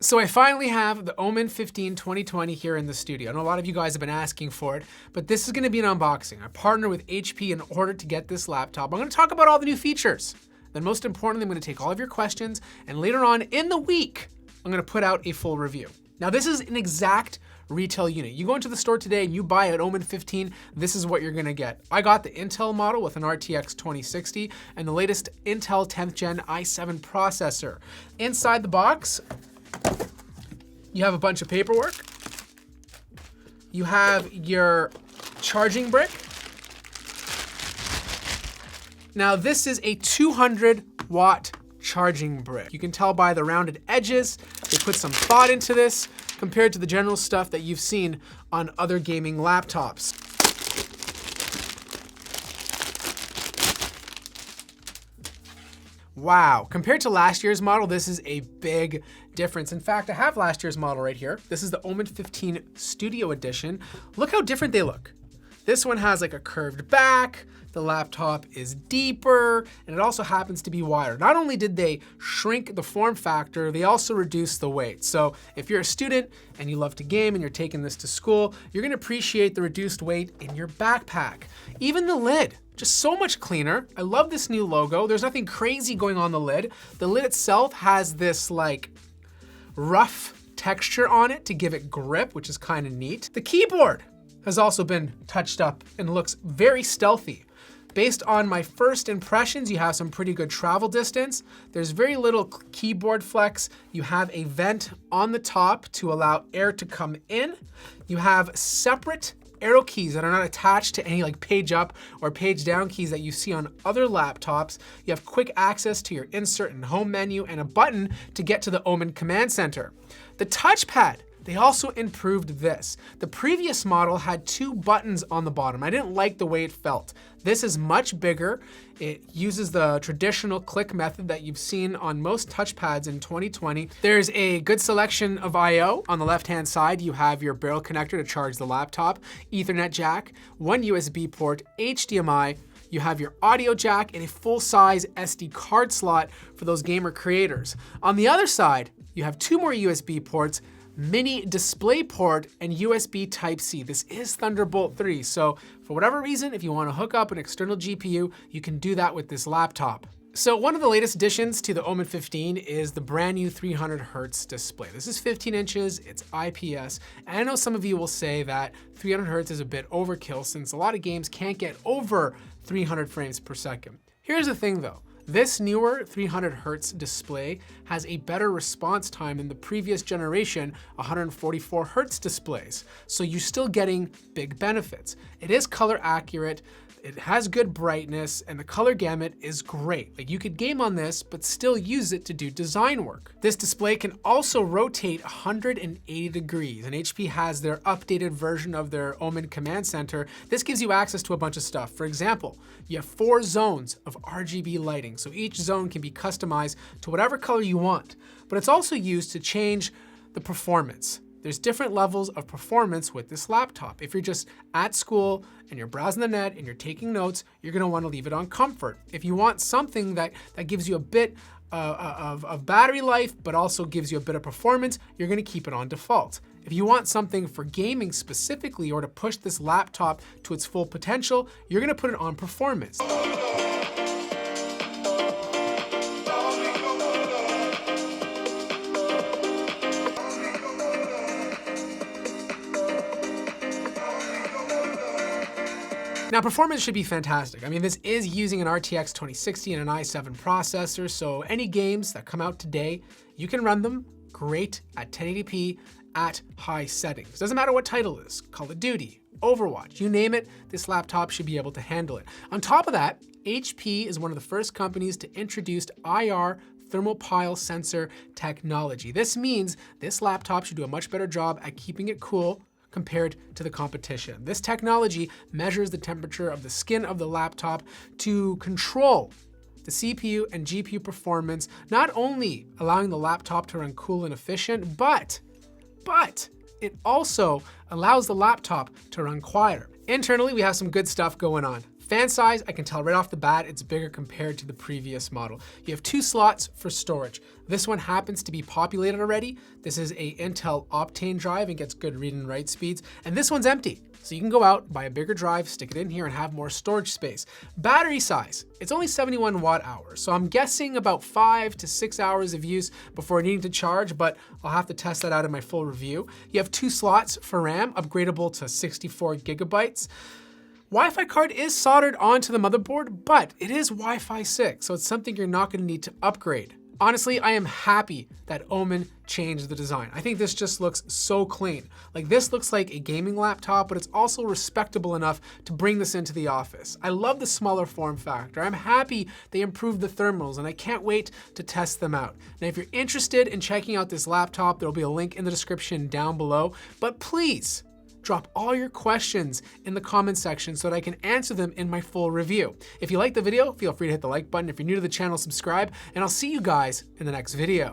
So I finally have the Omen 15 2020 here in the studio. I know a lot of you guys have been asking for it, but this is gonna be an unboxing. I partner with HP in order to get this laptop. I'm gonna talk about all the new features. Then most importantly, I'm gonna take all of your questions, and later on in the week, I'm gonna put out a full review. Now this is an exact retail unit. You go into the store today and you buy an Omen 15, this is what you're gonna get. I got the Intel model with an RTX 2060 and the latest Intel 10th gen i7 processor. Inside the box, you have a bunch of paperwork. You have your charging brick. Now this is a 200-watt charging brick. You can tell by the rounded edges, they put some thought into this compared to the general stuff that you've seen on other gaming laptops. Wow, compared to last year's model, this is a big difference. In fact, I have last year's model right here. This is the Omen 15 Studio Edition. Look how different they look. This one has like a curved back, the laptop is deeper, and it also happens to be wider. Not only did they shrink the form factor, they also reduced the weight. So if you're a student and you love to game and you're taking this to school, you're gonna appreciate the reduced weight in your backpack. Even the lid, just so much cleaner. I love this new logo. There's nothing crazy going on the lid. The lid itself has this like rough texture on it to give it grip, which is kind of neat. The keyboard has also been touched up and looks very stealthy. Based on my first impressions, you have some pretty good travel distance. There's very little keyboard flex. You have a vent on the top to allow air to come in. You have separate arrow keys that are not attached to any like page up or page down keys that you see on other laptops. You have quick access to your insert and home menu and a button to get to the Omen command center. The touchpad, they also improved this. The previous model had 2 buttons on the bottom. I didn't like the way it felt. This is much bigger. It uses the traditional click method that you've seen on most touchpads in 2020. There's a good selection of I/O. On the left-hand side, you have your barrel connector to charge the laptop, Ethernet jack, 1 USB port, HDMI, you have your audio jack, and a full-size SD card slot for those gamer creators. On the other side, you have 2 more USB ports, mini display port, and USB Type-C. This is Thunderbolt 3, so for whatever reason, if you want to hook up an external GPU, you can do that with this laptop. So one of the latest additions to the Omen 15 is the brand new 300 Hertz display. This is 15 inches, it's IPS, and I know some of you will say that 300 Hertz is a bit overkill since a lot of games can't get over 300 frames per second. Here's the thing though. This newer 300 Hertz display has a better response time than the previous generation 144 Hertz displays, so you're still getting big benefits. It is color accurate, it has good brightness, and the color gamut is great. Like you could game on this, but still use it to do design work. This display can also rotate 180 degrees, and HP has their updated version of their Omen Command Center. This gives you access to a bunch of stuff. For example, you have 4 zones of RGB lighting, so each zone can be customized to whatever color you want, but it's also used to change the performance. There's different levels of performance with this laptop. If you're just at school and you're browsing the net and you're taking notes, you're gonna wanna leave it on comfort. If you want something that gives you a bit of battery life, but also gives you a bit of performance, you're gonna keep it on default. If you want something for gaming specifically or to push this laptop to its full potential, you're gonna put it on performance. Now performance should be fantastic. I mean, this is using an RTX 2060 and an i7 processor, so any games that come out today, you can run them great at 1080p at high settings. Doesn't matter what title it is, Call of Duty, Overwatch, you name it, this laptop should be able to handle it. On top of that, HP is one of the first companies to introduce IR thermal pile sensor technology. This means this laptop should do a much better job at keeping it cool compared to the competition. This technology measures the temperature of the skin of the laptop to control the CPU and GPU performance, not only allowing the laptop to run cool and efficient, but it also allows the laptop to run quieter. Internally, we have some good stuff going on. Fan size, I can tell right off the bat, it's bigger compared to the previous model. You have 2 slots for storage. This one happens to be populated already. This is a Intel Optane drive and gets good read and write speeds. And this one's empty. So you can go out, buy a bigger drive, stick it in here and have more storage space. Battery size, it's only 71 watt hours. So I'm guessing about 5 to 6 hours of use before needing to charge, but I'll have to test that out in my full review. You have 2 slots for RAM, upgradable to 64 gigabytes. Wi-Fi card is soldered onto the motherboard, but it is Wi-Fi 6, so it's something you're not gonna need to upgrade. Honestly, I am happy that Omen changed the design. I think this just looks so clean. Like, this looks like a gaming laptop, but it's also respectable enough to bring this into the office. I love the smaller form factor. I'm happy they improved the thermals, and I can't wait to test them out. Now, if you're interested in checking out this laptop, there'll be a link in the description down below, but please, drop all your questions in the comment section so that I can answer them in my full review. If you like the video, feel free to hit the like button. If you're new to the channel, subscribe, and I'll see you guys in the next video.